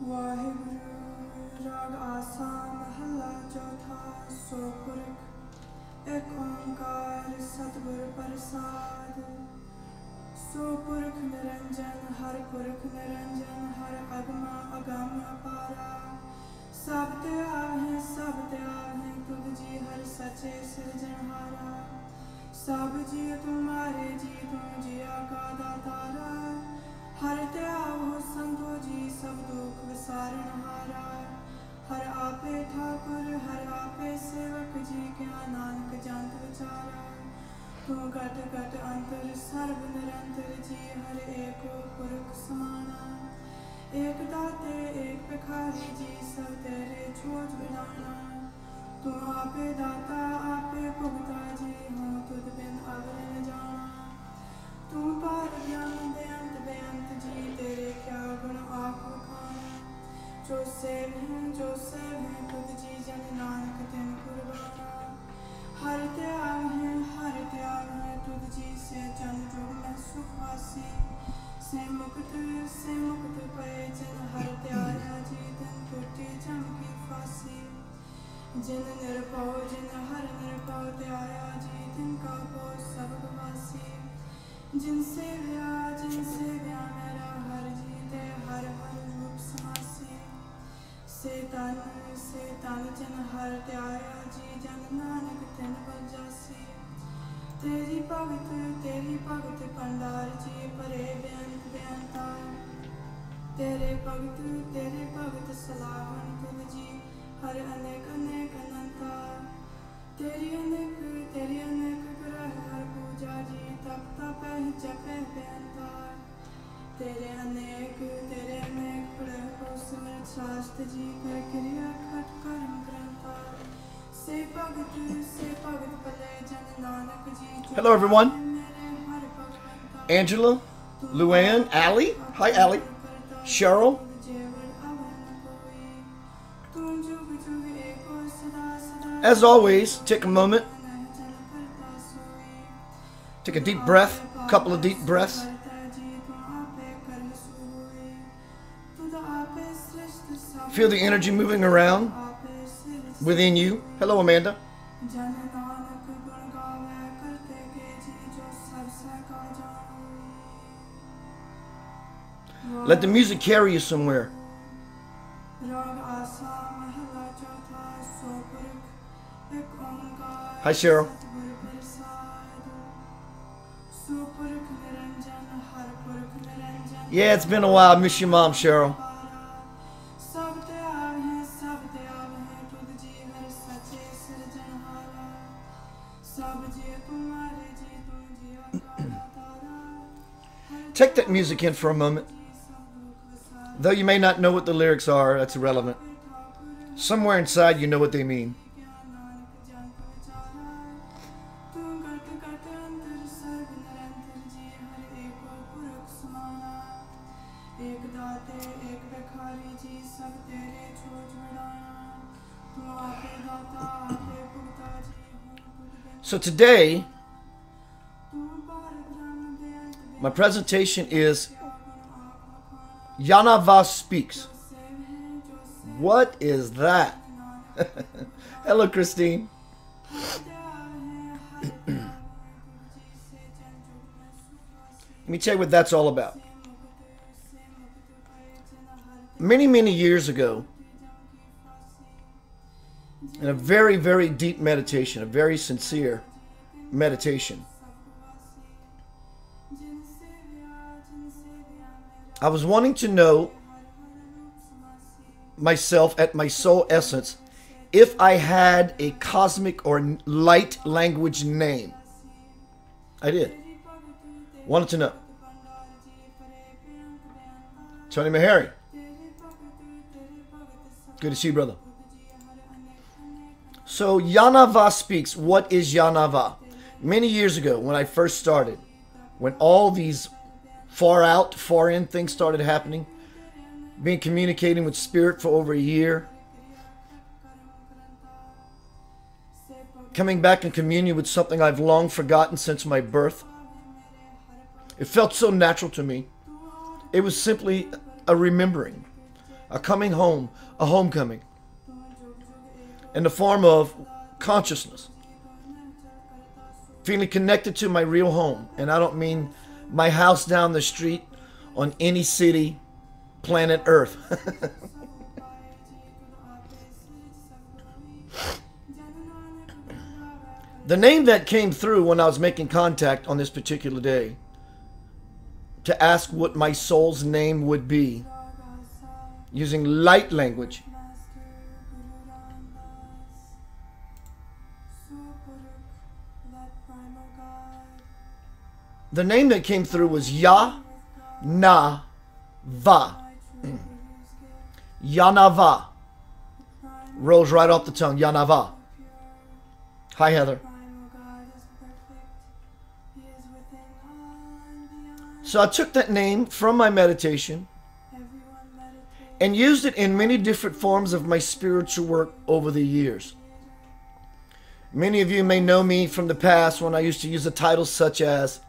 वाहिगुरु राग आसा महला चौथा सोपुरख एक ओंकार सतगुर प्रसाद सोपुरख निरंजन हर पुरख निरंजन हर अगमा अगम अपारा सब त्याग हैं तुझ जी हर सचे सिरजनहारा सब जी तुम्हारे जी तुम जिया का दातारा हर त्याग हो संतो जी सब दुख विसारण हारा हर आपे ठाकुर हर आपे सेवक जी क्या नानक जानत विचारा तू गट गट अंतर सर्व निरंतर जी हर एको पुरख समाना एक दाते एक भिखारी जी सब तेरे छोड़ बिलाना तू आपे दाता आपे भुगता जी हूँ तुझ बिन अवर न जाना तू पार ज्ञान बेअंत जी तेरे क्या गुण आँख खाना जो सेव हैं तुझ जी जन नानक तिन कुर्बाना हर त्याग है तुझ जी से जन जुग में सुखवासी से मुक्त पे जन हर त्याया जी तन टूटी जम की फांसी जिन निरपौ जिन हर निरपौ त्याया जी तिनका पो सब वासी जिनसे व्या मेरा हर जीते हर रूप समासी से तन जन हर त्याया जी जन नानक तिन बल जासी तेरी भगत पंडार जी परे बेअंता तेरे भगत सलाहन तुम जी हर अनेक अनंता तेरी अनेक ग्रह हर पूजा जी तप जपे बेअंता तेरे अनेक प्रह को सिमर शास्त्र जी कर क्रिया खट कर्म ग्रंथा से भगत पले जन Nanak ji Hello everyone. Angela, Luann, Allie. Hi Allie. Cheryl. As always, take a moment. Take a deep breath, a couple of deep breaths. Feel the energy moving around within you. Hello, Amanda. Let the music carry you somewhere. Hi, Cheryl. Yeah, it's been a while. I miss your mom, Cheryl. Take that music in for a moment. Though you may not know what the lyrics are, that's irrelevant. Somewhere inside you know what they mean. So today, my presentation is YahNahVah Speaks. What is that? Hello, Christine. Let me tell you what that's all about. Many years ago, in a very deep meditation, a very sincere meditation, I was wanting to know myself at my soul essence if I had a cosmic or light language name. I did. Wanted to know. Tony Mahari. Good to see you, brother. So YahNahVah Speaks. What is YahNahVah? Many years ago when I first started, when all these far out, far in things started happening, been communicating with Spirit for over a year, coming back in communion with something I've long forgotten since my birth. It felt so natural to me. It was simply a remembering. a coming home, a homecoming, in the form of consciousness, feeling connected to my real home. And I don't mean my house down the street on any city, planet Earth. The name that came through when I was making contact on this particular day to ask what my soul's name would be, using light language, the name that came through was YahNahVah. YahNahVah. Rolls right off the tongue. YahNahVah. Hi, Heather. So I took that name from my meditation and used it in many different forms of my spiritual work over the years. Many of you may know me from the past when I used to use a title such as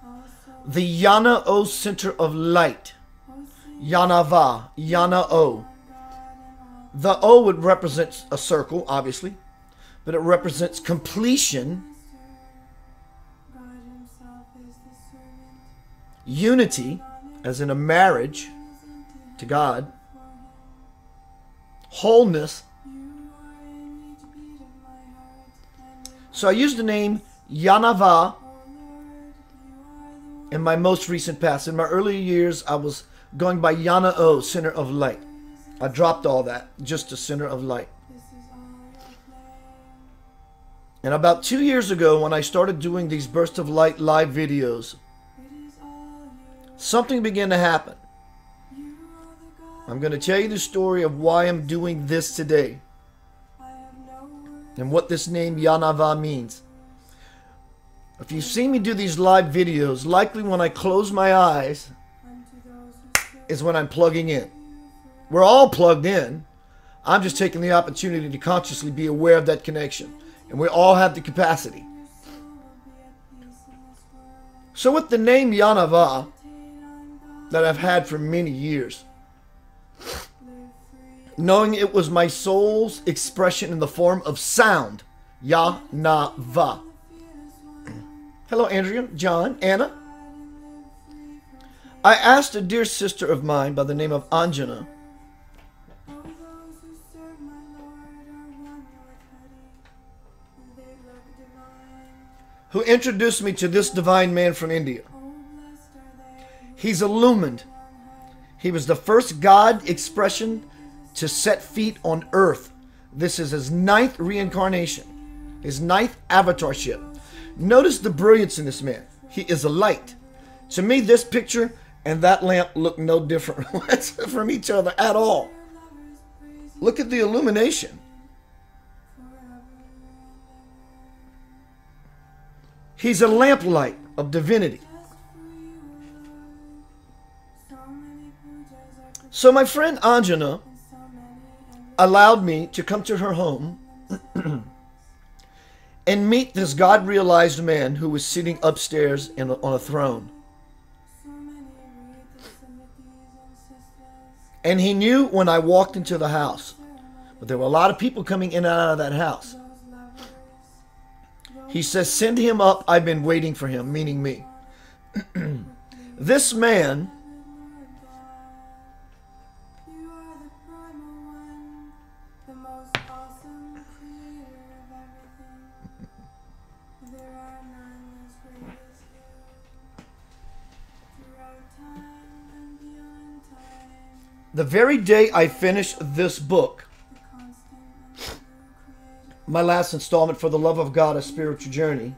the YahNahVah Center of Light. YahNahVah, YahNahVah. The O would represent a circle, obviously, but it represents completion, unity, as in a marriage to God, wholeness. So I used the name YahNahVah in my most recent past. In my earlier years, I was going by YahNahVah, Center of Light. I dropped all that, just a Center of Light. And about 2 years ago, when I started doing these Burst of Light live videos, something began to happen. I'm going to tell you the story of why I'm doing this today and what this name YahNahVah means. If you've seen me do these live videos, likely when I close my eyes is when I'm plugging in. We're all plugged in. I'm just taking the opportunity to consciously be aware of that connection. And we all have the capacity. So with the name YahNahVah that I've had for many years, knowing it was my soul's expression in the form of sound, YahNahVah. Hello, Andrea, John, Anna. I asked a dear sister of mine by the name of Anjana, who introduced me to this divine man from India. He's illumined. He was the first God expression to set feet on earth. This is his 9th reincarnation, his 9th avatarship. Notice the brilliance in this man. He is a light. To me, this picture and that lamp look no different from each other at all. Look at the illumination. He's a lamplight of divinity. So my friend Anjana allowed me to come to her home and meet this God-realized man who was sitting upstairs on a throne. And he knew when I walked into the house, but there were a lot of people coming in and out of that house. He says, send him up. I've been waiting for him, meaning me. This man the very day I finished this book, my last installment for the Love of God, A Spiritual Journey,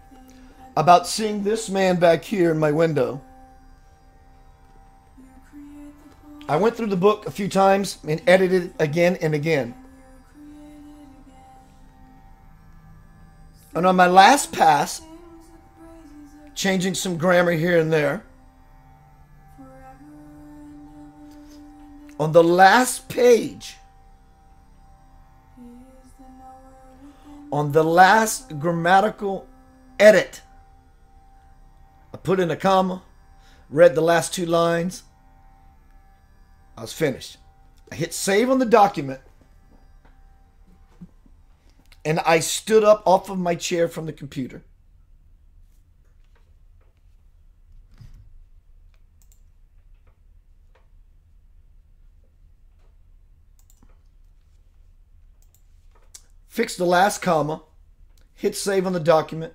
about seeing this man back here in my window, I went through the book a few times and edited it again and again. And on my last pass, changing some grammar here and there, on the last page, on the last grammatical edit, I put in a comma, read the last 2 lines. I was finished. I hit save on the document. And I stood up off of my chair from the computer. Fixed the last comma. Hit save on the document.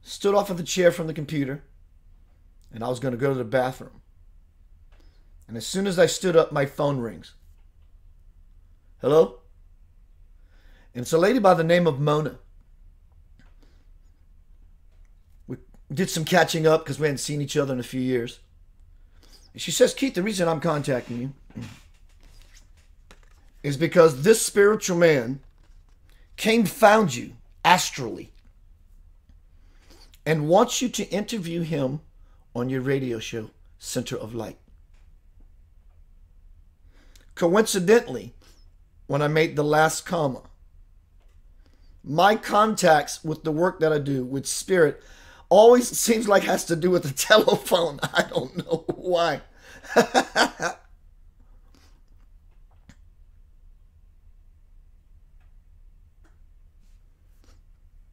Stood off of the chair from the computer. And I was going to go to the bathroom. And as soon as I stood up, my phone rings. Hello? And it's a lady by the name of Mona. We did some catching up because we hadn't seen each other in a few years. And she says, Keith, the reason I'm contacting you is because this spiritual man found you astrally and wants you to interview him on your radio show, Center of Light. Coincidentally, when I made the last comma, my contacts with the work that I do with spirit always seems like has to do with the telephone. I don't know why.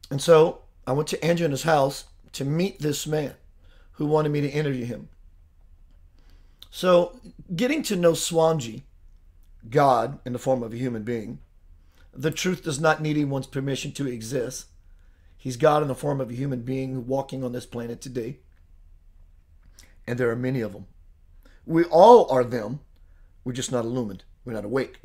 And so I went to Andrew in his house to meet this man who wanted me to interview him. So getting to know Swamiji, God in the form of a human being, the truth does not need anyone's permission to exist. He's God in the form of a human being walking on this planet today. And there are many of them. We all are them. We're just not illumined. We're not awake.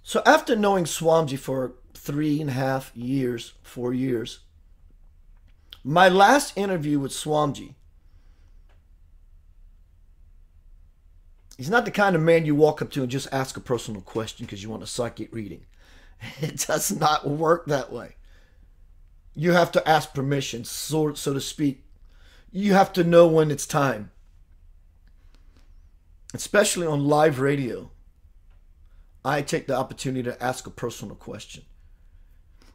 So after knowing Swamiji for 3.5 years, 4 years, my last interview with Swamiji, he's not the kind of man you walk up to and just ask a personal question because you want a psychic reading. It does not work that way. You have to ask permission, so to speak. You have to know when it's time. Especially on live radio, I take the opportunity to ask a personal question.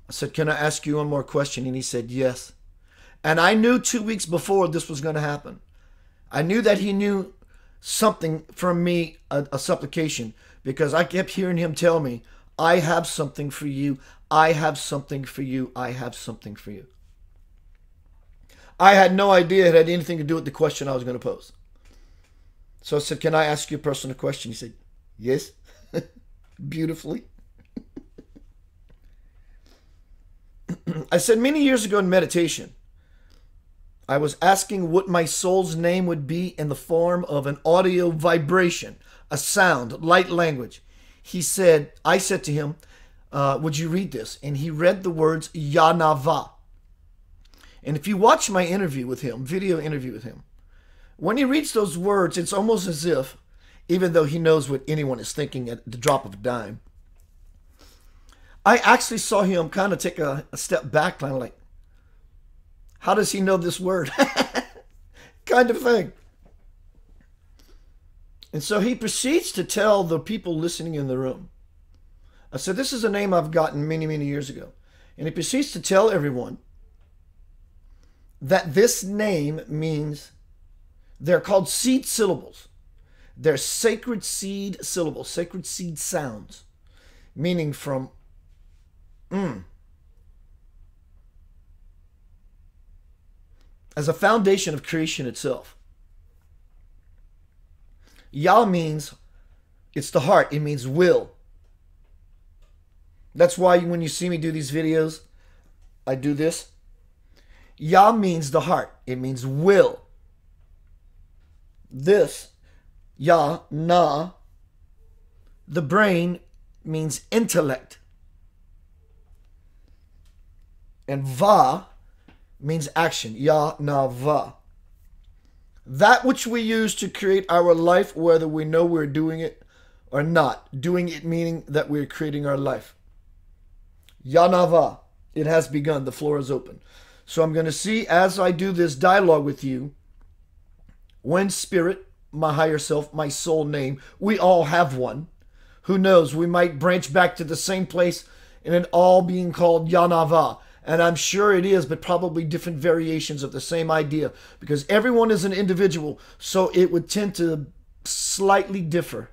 I said, can I ask you one more question? And he said, yes. And I knew 2 weeks before this was going to happen. I knew that he knew something from me, a supplication, because I kept hearing him tell me, I have something for you. I have something for you. I have something for you. I had no idea it had anything to do with the question I was going to pose. So I said, can I ask you a personal question? He said, yes, beautifully. I said, many years ago in meditation, I was asking what my soul's name would be in the form of an audio vibration, a sound, light language. He said, I said to him, would you read this? And he read the words YahNahVah. And if you watch my interview with him, video interview with him, when he reads those words, it's almost as if, even though he knows what anyone is thinking at the drop of a dime, I actually saw him kind of take a step back, kind of like, how does he know this word? Kind of thing. And so he proceeds to tell the people listening in the room. I said, this is a name I've gotten many, many years ago. And he proceeds to tell everyone that this name means, they're called seed syllables. They're sacred seed syllables, sacred seed sounds, meaning from as a foundation of creation itself. Yah means, it's the heart. It means will. That's why when you see me do these videos, I do this. Yah means the heart. It means will. This, Yah, Nah, the brain means intellect. And Va means action. YahNahVah. That which we use to create our life, whether we know we're doing it or not. Doing it meaning that we're creating our life. YahNahVah. It has begun. The floor is open. So I'm going to see, as I do this dialogue with you, when spirit, my higher self, my soul name, we all have one. Who knows? We might branch back to the same place and it all being called YahNahVah. And I'm sure it is, but probably different variations of the same idea, because everyone is an individual, so it would tend to slightly differ.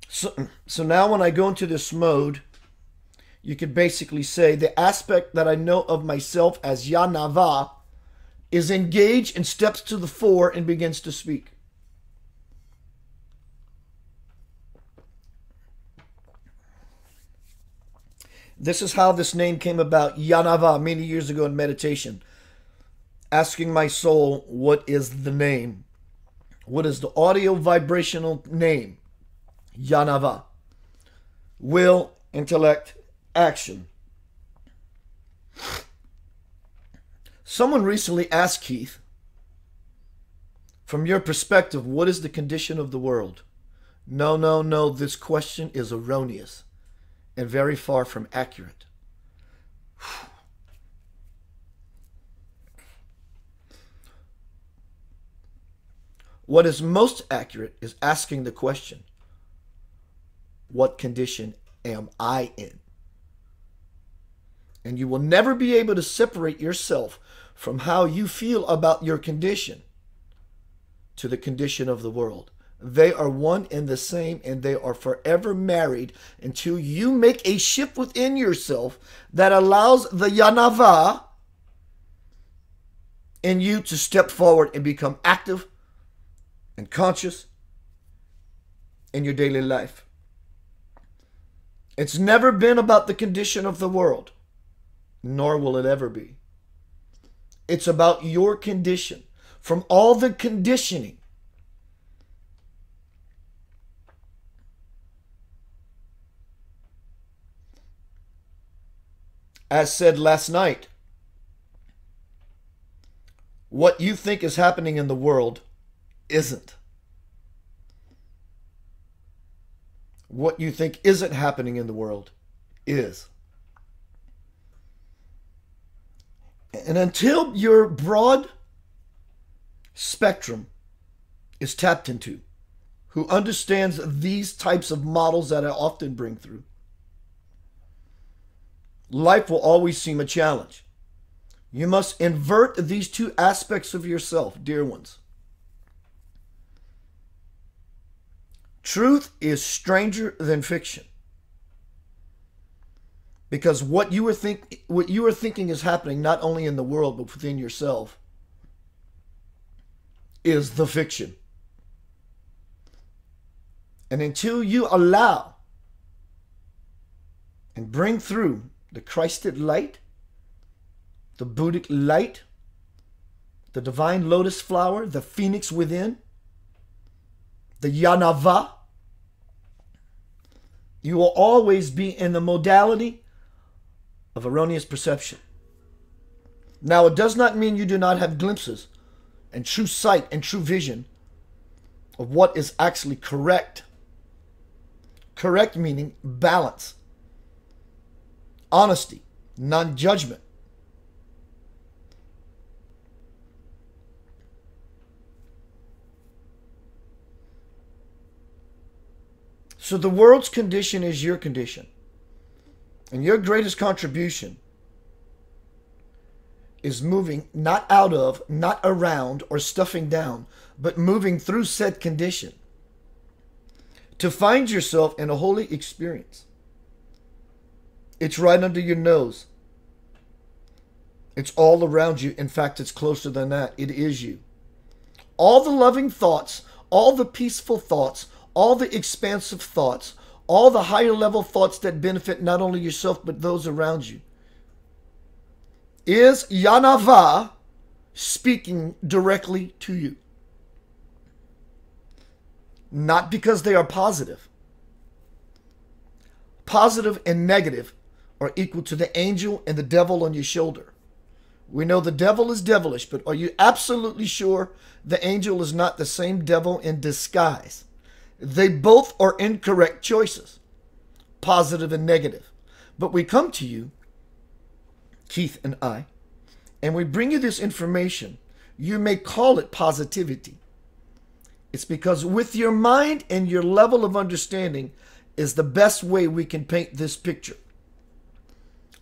So now when I go into this mode, you could basically say the aspect that I know of myself as YahNahVah is engaged and steps to the fore and begins to speak. This is how this name came about, YahNahVah, many years ago in meditation. Asking my soul, what is the name? What is the audio vibrational name? YahNahVah. Will, intellect, action. Someone recently asked Keith, from your perspective, what is the condition of the world? No, this question is erroneous and very far from accurate. What is most accurate is asking the question, what condition am I in? And you will never be able to separate yourself from how you feel about your condition to the condition of the world. They are one and the same, and they are forever married until you make a shift within yourself that allows the YahNahVah in you to step forward and become active and conscious in your daily life. It's never been about the condition of the world, nor will it ever be. It's about your condition. From all the conditioning, as said last night, what you think is happening in the world isn't. What you think isn't happening in the world is. And until your broad spectrum is tapped into, who understands these types of models that I often bring through, life will always seem a challenge. You must invert these two aspects of yourself, dear ones. Truth is stranger than fiction. Because what you are thinking is happening not only in the world but within yourself is the fiction. And until you allow and bring through the Christed light, the Buddhic light, the divine lotus flower, the phoenix within, the YahNahVah, you will always be in the modality of erroneous perception. Now, it does not mean you do not have glimpses and true sight and true vision of what is actually correct. Correct meaning balance, honesty, non-judgment. So the world's condition is your condition. And your greatest contribution is moving not out of, not around, or stuffing down, but moving through said condition to find yourself in a holy experience. It's right under your nose. It's all around you. In fact, it's closer than that. It is you. All the loving thoughts, all the peaceful thoughts, all the expansive thoughts, all the higher level thoughts that benefit not only yourself but those around you, is YahNahVah speaking directly to you. Not because they are positive. Positive and negative are equal to the angel and the devil on your shoulder. We know the devil is devilish, but are you absolutely sure the angel is not the same devil in disguise? They both are incorrect choices, positive and negative. But we come to you, Keith and I, and we bring you this information. You may call it positivity. It's because with your mind and your level of understanding is the best way we can paint this picture.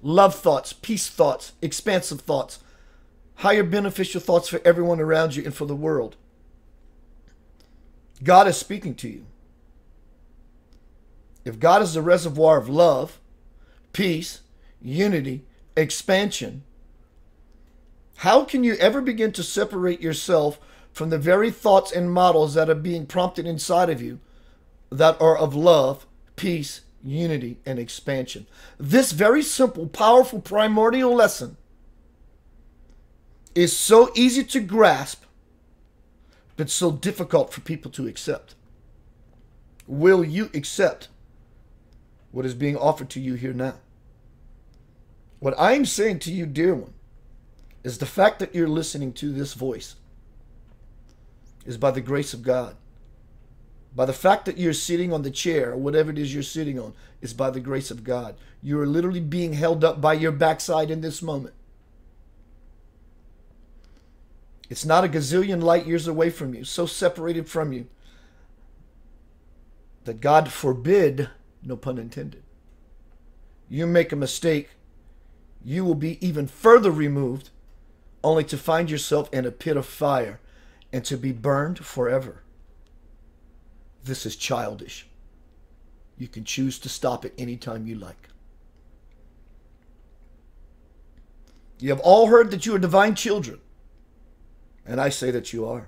love thoughts, peace thoughts, expansive thoughts, higher beneficial thoughts for everyone around you and for the world. God is speaking to you. If God is the reservoir of love, peace, unity, expansion, how can you ever begin to separate yourself from the very thoughts and models that are being prompted inside of you that are of love, peace, unity, and expansion? This very simple, powerful, primordial lesson is so easy to grasp, but so difficult for people to accept. Will you accept what is being offered to you here now? What I'm saying to you, dear one, is the fact that you're listening to this voice is by the grace of God. By the fact that you're sitting on the chair, or whatever it is you're sitting on, is by the grace of God. You are literally being held up by your backside in this moment. It's not a gazillion light years away from you, so separated from you that God forbid, no pun intended, you make a mistake, you will be even further removed, only to find yourself in a pit of fire and to be burned forever. This is childish. You can choose to stop it anytime you like. You have all heard that you are divine children, and I say that you are.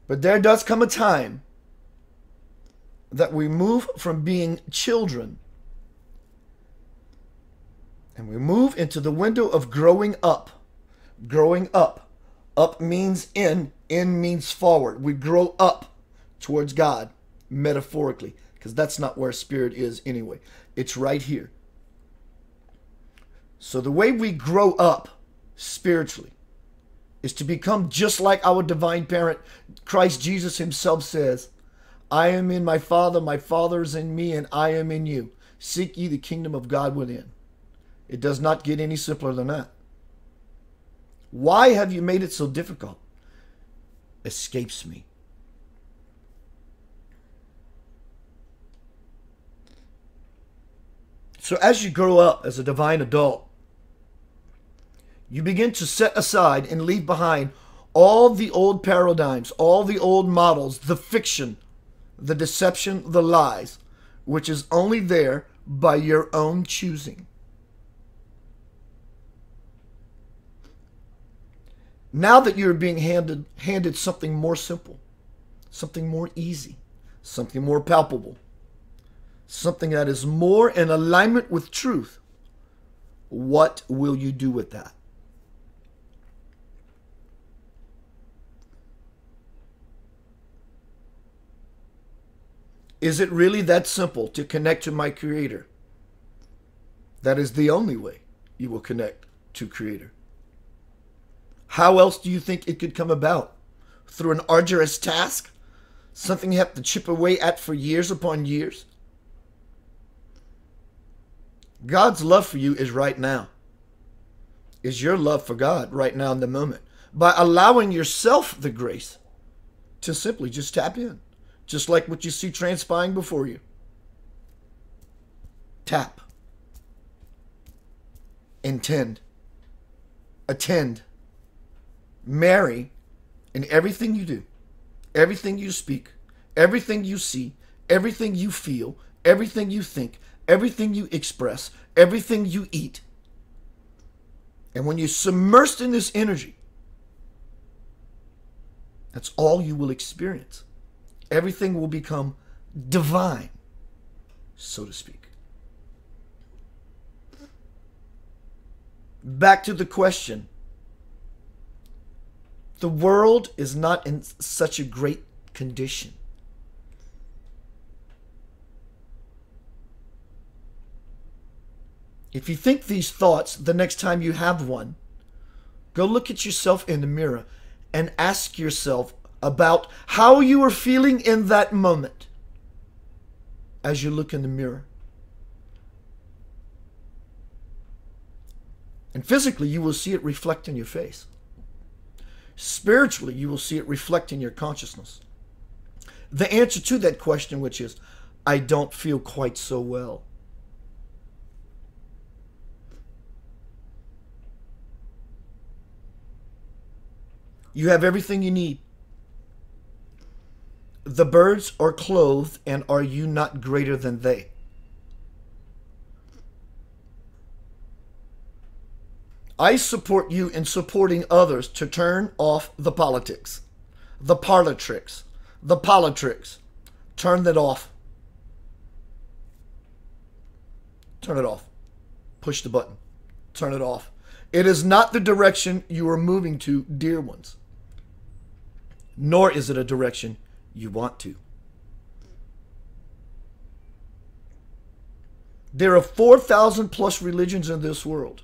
But there does come a time that we move from being children and we move into the window of growing up. Growing up. Up means in means forward. We grow up towards God, metaphorically, because that's not where spirit is anyway. It's right here. So the way we grow up spiritually is to become just like our divine parent. Christ Jesus himself says, I am in my Father is in me, and I am in you. Seek ye the kingdom of God within. It does not get any simpler than that. Why have you made it so difficult? Escapes me. So as you grow up as a divine adult, you begin to set aside and leave behind all the old paradigms, all the old models, the fiction, the deception, the lies, which is only there by your own choosing. Now that you're being handed something more simple, something more easy, something more palpable, something that is more in alignment with truth, what will you do with that? Is it really that simple to connect to my Creator? That is the only way you will connect to Creator. How else do you think it could come about? Through an arduous task? Something you have to chip away at for years upon years? God's love for you is right now. Is your love for God right now in the moment? By allowing yourself the grace to simply just tap in. Just like what you see transpiring before you. Tap. Intend. Attend. Marry in everything you do, everything you speak, everything you see, everything you feel, everything you think, everything you express, everything you eat. And when you're submersed in this energy, that's all you will experience. Everything will become divine, so to speak. Back to the question. The world is not in such a great condition. If you think these thoughts the next time you have one, go look at yourself in the mirror and ask yourself about how you are feeling in that moment as you look in the mirror. And physically, you will see it reflect in your face. Spiritually, you will see it reflect in your consciousness. The answer to that question, which is, I don't feel quite so well. You have everything you need. The birds are clothed, and are you not greater than they? I support you in supporting others to turn off the politics, the parlor tricks, the politricks. Turn that off. Turn it off. Push the button. Turn it off. It is not the direction you are moving to, dear ones. Nor is it a direction you want to. There are 4,000 plus religions in this world.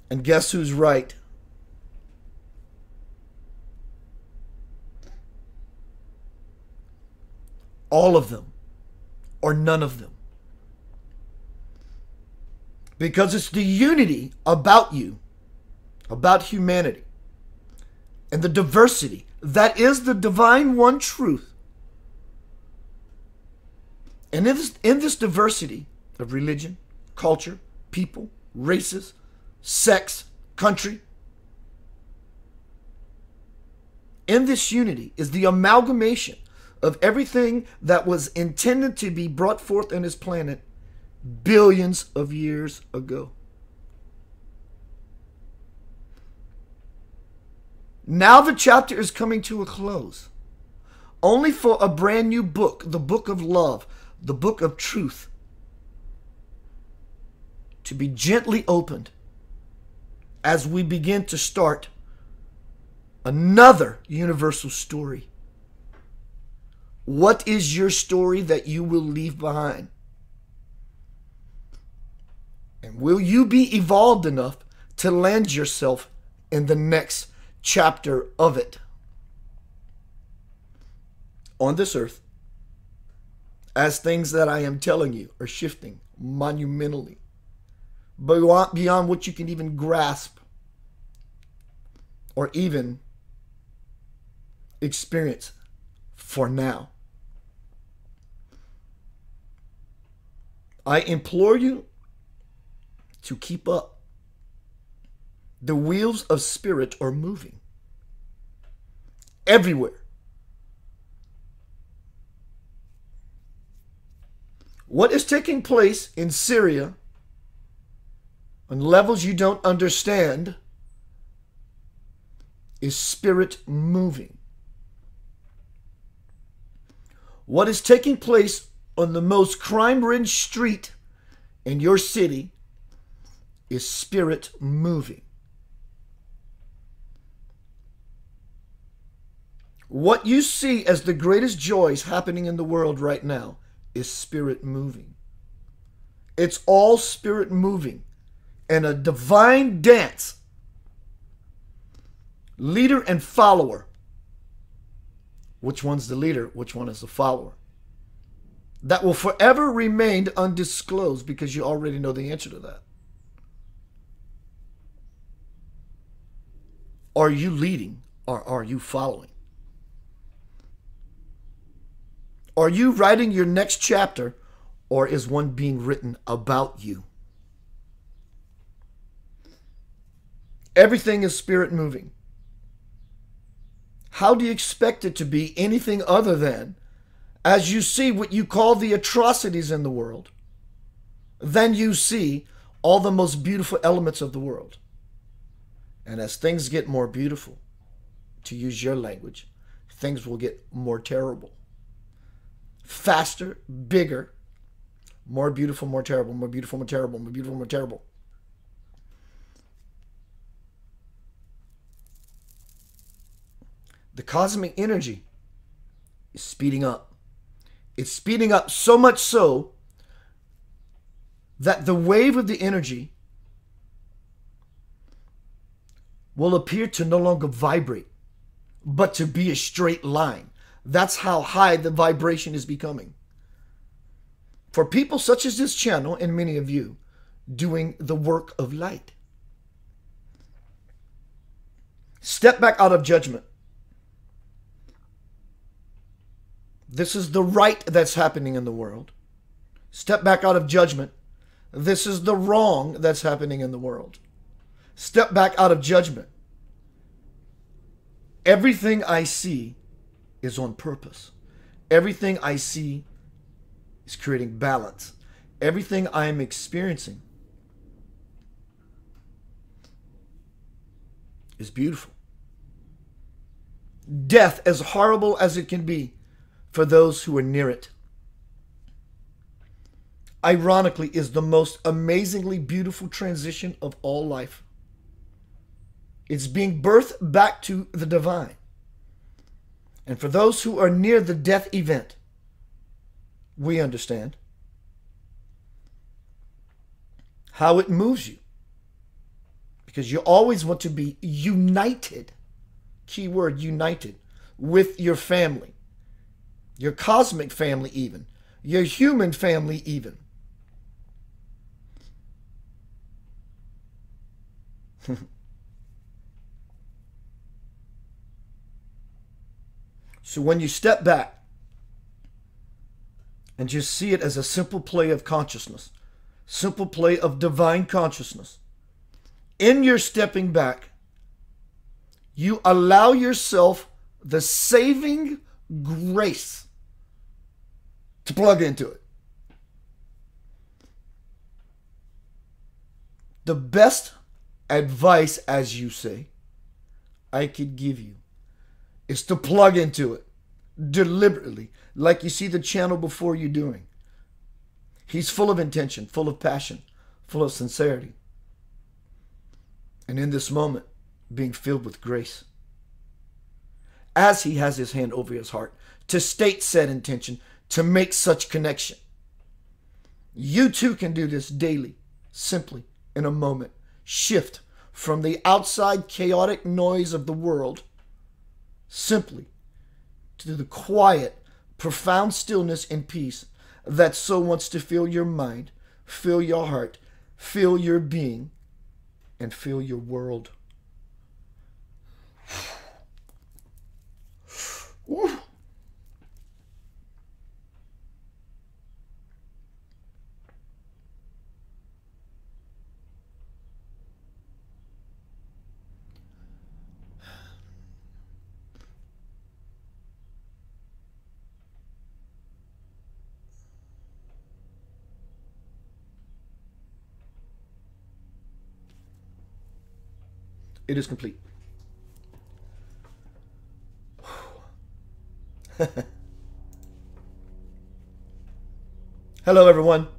And guess who's right? All of them, or none of them. Because it's the unity about you, about humanity, and the diversity that is the divine one truth. And in this diversity of religion, culture, people, races, sex, country, in this unity is the amalgamation of everything that was intended to be brought forth in this planet billions of years ago. Now the chapter is coming to a close, only for a brand new book, the book of love, the book of truth, to be gently opened as we begin to start another universal story. What is your story that you will leave behind? And will you be evolved enough to land yourself in the next chapter of it? On this earth, as things that I am telling you are shifting monumentally, beyond what you can even grasp or even experience for now. I implore you to keep up. The wheels of spirit are moving everywhere. What is taking place in Syria on levels you don't understand is spirit moving. What is taking place on the most crime-ridden street in your city is spirit moving. What you see as the greatest joys happening in the world right now is spirit moving. It's all spirit moving and a divine dance. Leader and follower. Which one's the leader? Which one is the follower? That will forever remain undisclosed because you already know the answer to that. Are you leading or are you following? Are you writing your next chapter or is one being written about you? Everything is spirit moving. How do you expect it to be anything other than, as you see what you call the atrocities in the world, then you see all the most beautiful elements of the world. And as things get more beautiful, to use your language, things will get more terrible. Faster, bigger, more beautiful, more terrible, more beautiful, more terrible, more beautiful, more terrible. The cosmic energy is speeding up. It's speeding up so much so that the wave of the energy will appear to no longer vibrate, but to be a straight line. That's how high the vibration is becoming. For people such as this channel and many of you doing the work of light. Step back out of judgment. This is the right that's happening in the world. Step back out of judgment. This is the wrong that's happening in the world. Step back out of judgment. Everything I see is on purpose. Everything I see is creating balance. Everything I am experiencing is beautiful. Death, as horrible as it can be for those who are near it, ironically, is the most amazingly beautiful transition of all life. It's being birthed back to the divine. And for those who are near the death event, we understand how it moves you. Because you always want to be united, key word, united, with your family, your cosmic family even, your human family even. So when you step back and just see it as a simple play of consciousness, simple play of divine consciousness, in your stepping back, you allow yourself the saving grace to plug into it. The best advice, as you say, I could give you is to plug into it deliberately, like you see the channel before you doing. He's full of intention, full of passion, full of sincerity. And in this moment, being filled with grace. As he has his hand over his heart to state said intention, to make such connection. You too can do this daily, simply, in a moment. Shift from the outside chaotic noise of the world simply to the quiet, profound stillness and peace that so wants to fill your mind, fill your heart, fill your being, and fill your world. Woo. It is complete. Hello, everyone.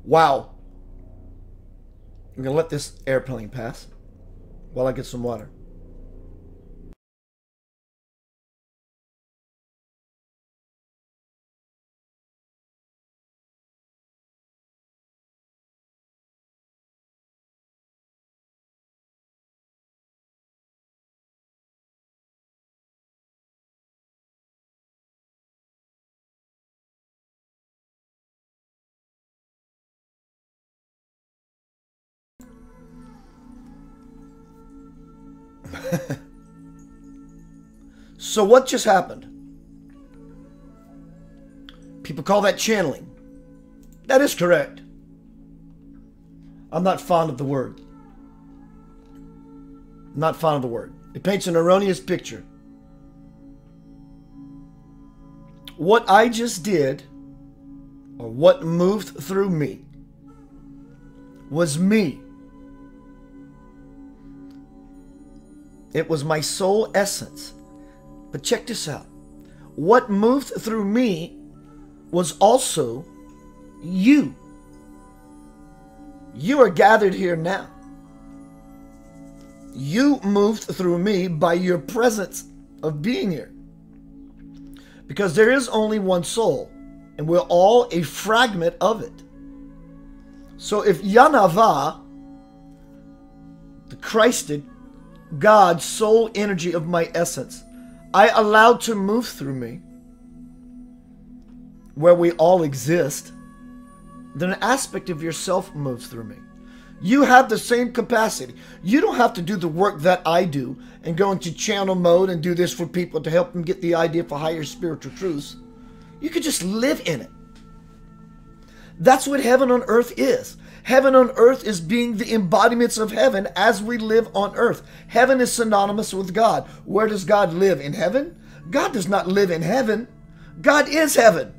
Wow. I'm going to let this airplane pass while I get some water. So what just happened? People call that channeling. That is correct. I'm not fond of the word. I'm not fond of the word. It paints an erroneous picture. What I just did, or what moved through me, was me. It was my soul essence. But check this out. What moved through me was also you. You are gathered here now. You moved through me by your presence of being here. Because there is only one soul, and we're all a fragment of it. So if YahNahVah, the Christed, God, soul energy of my essence, I allowed to move through me, where we all exist, then an aspect of yourself moves through me. You have the same capacity. You don't have to do the work that I do and go into channel mode and do this for people to help them get the idea for higher spiritual truths. You could just live in it. That's what heaven on earth is. Heaven on earth is being the embodiments of heaven as we live on earth. Heaven is synonymous with God. Where does God live? In heaven? God does not live in heaven. God is heaven.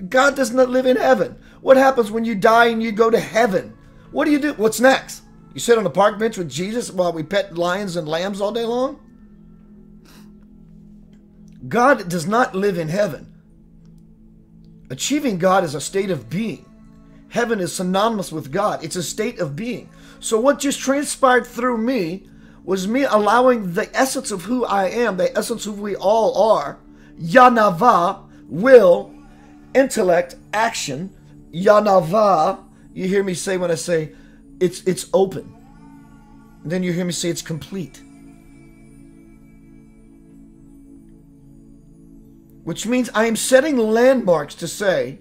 God does not live in heaven. What happens when you die and you go to heaven? What do you do? What's next? You sit on a park bench with Jesus while we pet lions and lambs all day long? God does not live in heaven. Achieving God is a state of being. Heaven is synonymous with God. It's a state of being. So what just transpired through me was me allowing the essence of who I am, the essence of who we all are, YahNahVah, will, intellect, action, YahNahVah. You hear me say when I say it's open. And then you hear me say it's complete. Which means I am setting landmarks to say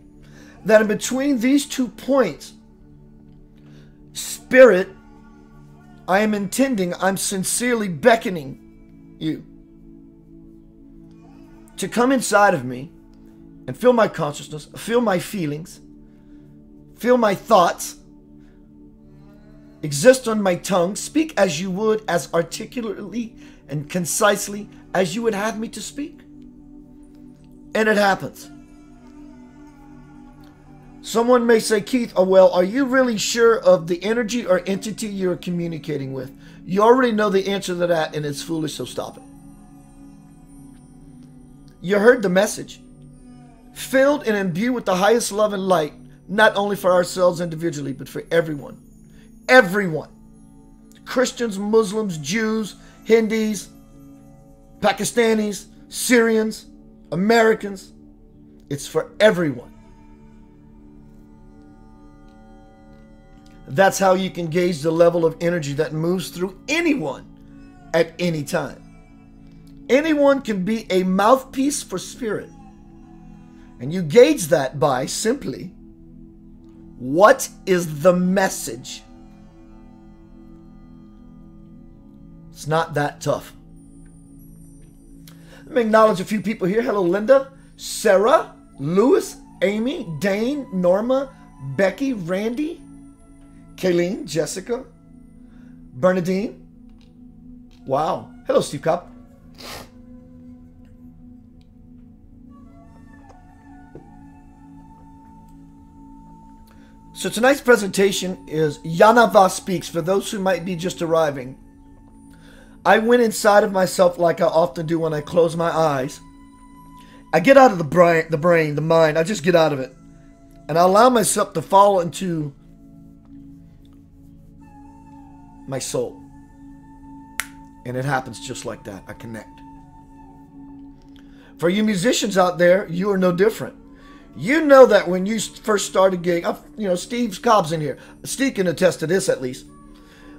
that in between these 2 points, Spirit, I'm sincerely beckoning you to come inside of me and feel my consciousness, feel my feelings, feel my thoughts, exist on my tongue, speak as you would, as articulately and concisely as you would have me to speak. And it happens. Someone may say, Keith, oh well, are you really sure of the energy or entity you're communicating with? You already know the answer to that, and it's foolish, so stop it. You heard the message. Filled and imbued with the highest love and light, not only for ourselves individually, but for everyone. Everyone. Christians, Muslims, Jews, Hindus, Pakistanis, Syrians, Americans. It's for everyone. That's how you can gauge the level of energy that moves through anyone at any time. Anyone can be a mouthpiece for spirit. And you gauge that by simply, what is the message? It's not that tough. Let me acknowledge a few people here. Hello, Linda, Sarah, Lewis, Amy, Dane, Norma, Becky, Randy, Kayleen, Jessica, Bernadine. Wow. Hello, Steve Cobb. So tonight's presentation is YahNahVah Speaks. For those who might be just arriving, I went inside of myself like I often do when I close my eyes. I get out of the brain, the mind. I just get out of it. And I allow myself to fall into my soul. And it happens just like that. I connect. For you musicians out there, you are no different. You know that when you first start a gig, Steve Cobb's in here. Steve can attest to this at least.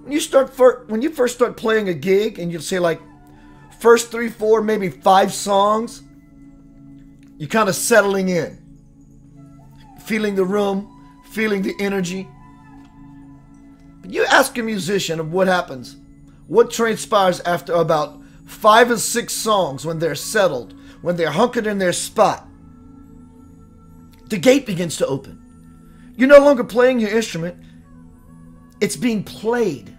When you first start playing a gig and you say like first 3, 4, maybe 5 songs, you're kind of settling in, feeling the room, feeling the energy. But you ask a musician of what happens, what transpires after about 5 or 6 songs when they're settled, when they're hunkered in their spot. The gate begins to open. You're no longer playing your instrument. It's being played.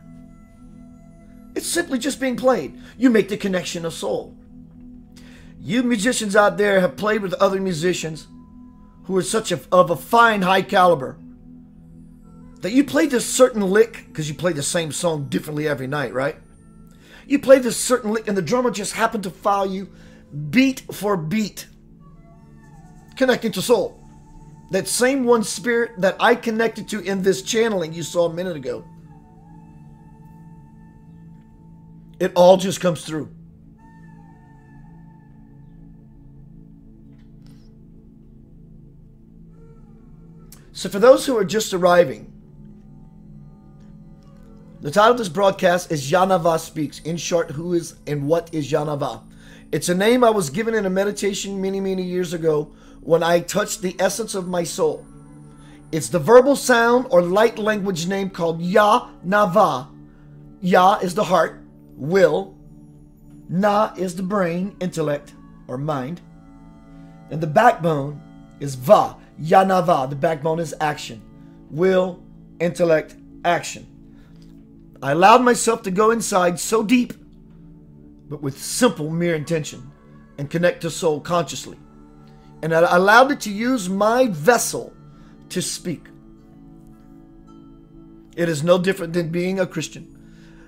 It's simply just being played. You make the connection of soul. You musicians out there have played with other musicians who are of a fine, high caliber, that you play this certain lick, because you play the same song differently every night, right? You play this certain lick and the drummer just happened to follow you beat for beat, connecting to soul. That same one spirit that I connected to in this channeling you saw a minute ago. It all just comes through. So for those who are just arriving, the title of this broadcast is YahNahVah Speaks. In short, who is and what is YahNahVah? It's a name I was given in a meditation many, many years ago when I touched the essence of my soul. It's the verbal sound or light language name called YahNahVah. Yah is the heart, will. Nah is the brain, intellect, or mind. And the backbone is Va. YahNahVah, the backbone is action. Will, intellect, action. I allowed myself to go inside so deep, but with simple mere intention, and connect to soul consciously. And I allowed it to use my vessel to speak. It is no different than being a Christian,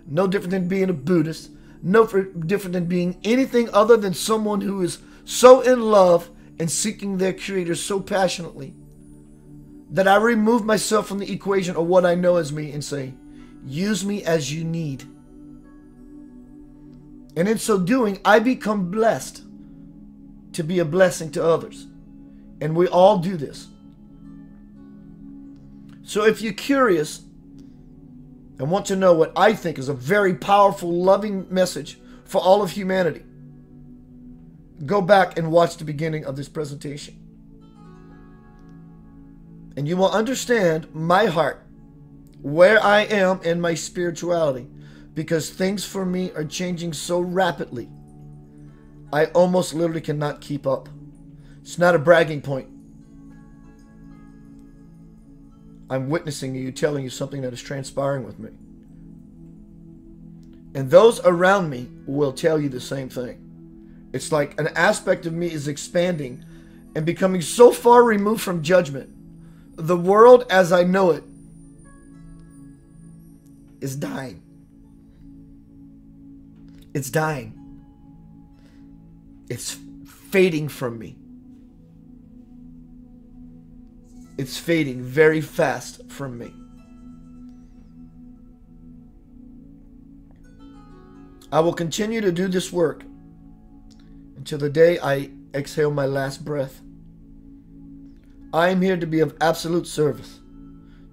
no different than being a Buddhist, no different than being anything other than someone who is so in love and seeking their Creator so passionately that I remove myself from the equation of what I know as me and say, use me as you need. And in so doing, I become blessed to be a blessing to others. And we all do this. So if you're curious and want to know what I think is a very powerful, loving message for all of humanity, go back and watch the beginning of this presentation. And you will understand my heart, where I am in my spirituality, because things for me are changing so rapidly. I almost literally cannot keep up. It's not a bragging point. I'm witnessing you, telling you something that is transpiring with me. And those around me will tell you the same thing. It's like an aspect of me is expanding and becoming so far removed from judgment. The world as I know it is dying. It's dying. It's fading from me. It's fading very fast from me. I will continue to do this work until the day I exhale my last breath. I am here to be of absolute service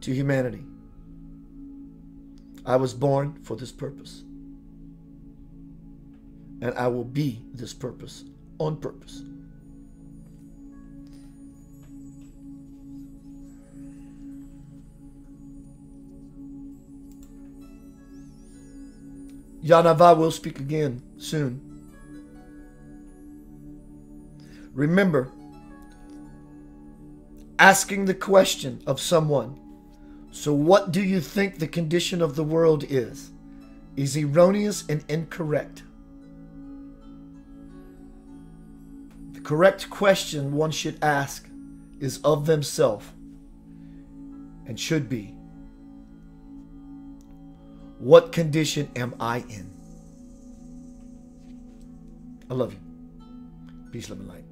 to humanity. I was born for this purpose. And I will be this purpose on purpose. YahNahVah will speak again soon. Remember, asking the question of someone, so what do you think the condition of the world is erroneous and incorrect. The correct question one should ask is of themselves and should be, what condition am I in? I love you. Peace, love, and light.